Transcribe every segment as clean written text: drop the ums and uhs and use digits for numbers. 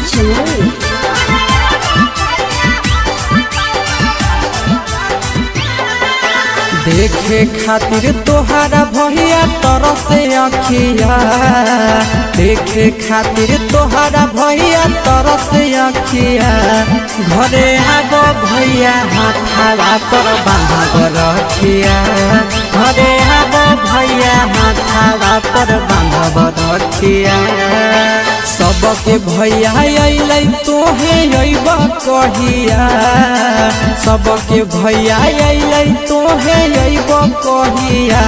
Chennai. देखे खातिर तोहारा भैया तरसे अखिया, देखे खातिर तोहारा भैया तरसे अखिया। घरे आब भैया हाथावा पर बांधब रखिया, घरे आब भैया हाथावा पर बांधब रखिया। सबके भैया अइलै तोहे अइब कहिया, सबके भैया अइलै तोहे अइब कहिया।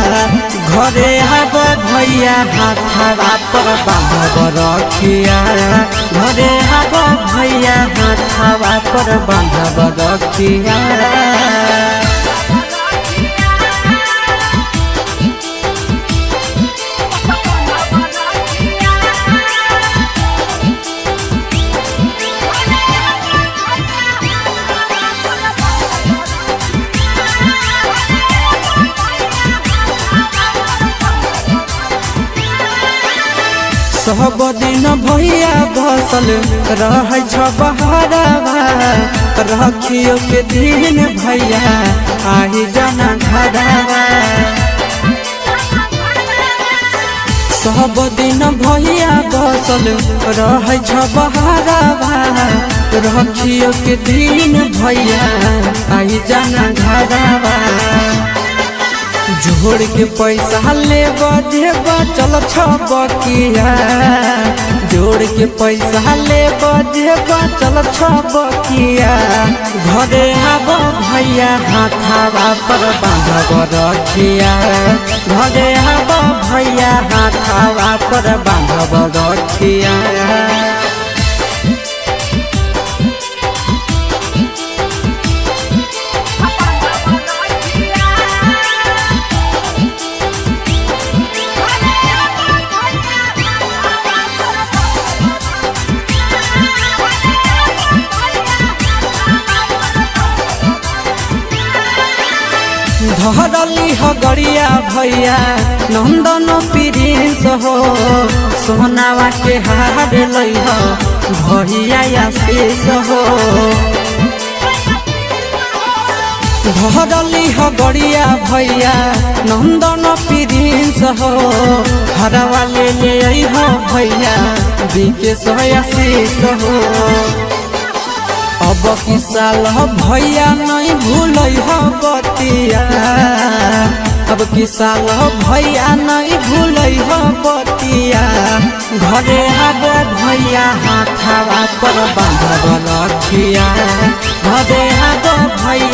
घरे आब भैया हाथावा पर बांधब रखिया, घरे आब भैया हाथावा पर बांधब रखिया। सब दिन भैया बसल रह बहरावा, रखियो के दिन भैया आई जाना घरावा। सब दिन भैया बसल रह बहरावा, रखियो के दिन भैया आई जाना घरावा। जोड़ के पैसा लेब देब चल छबकिया, जोड़ के पैसा लेब देब चल छबकिया। घरे आब भैया हाथावा पर बांधब रखिया, घरे आब भैया हाथावा पर बांधब रखिया। धरली हो गरिया भैया नंदन प्रिंस हो, सोनावा के हार लई हो भैया आशीष हो। धरली हो गरिया भैया नंदन प्रिंस हो, हरवा ले आई हो भैया विकेश आशीष हो। अब की साल भैया नहीं भूलै हो बतिया, अब की साल भैया नहीं भूलै हो बतिया। घरे आब भैया हाथावा पर बांधब रखिया, घरे आब भैया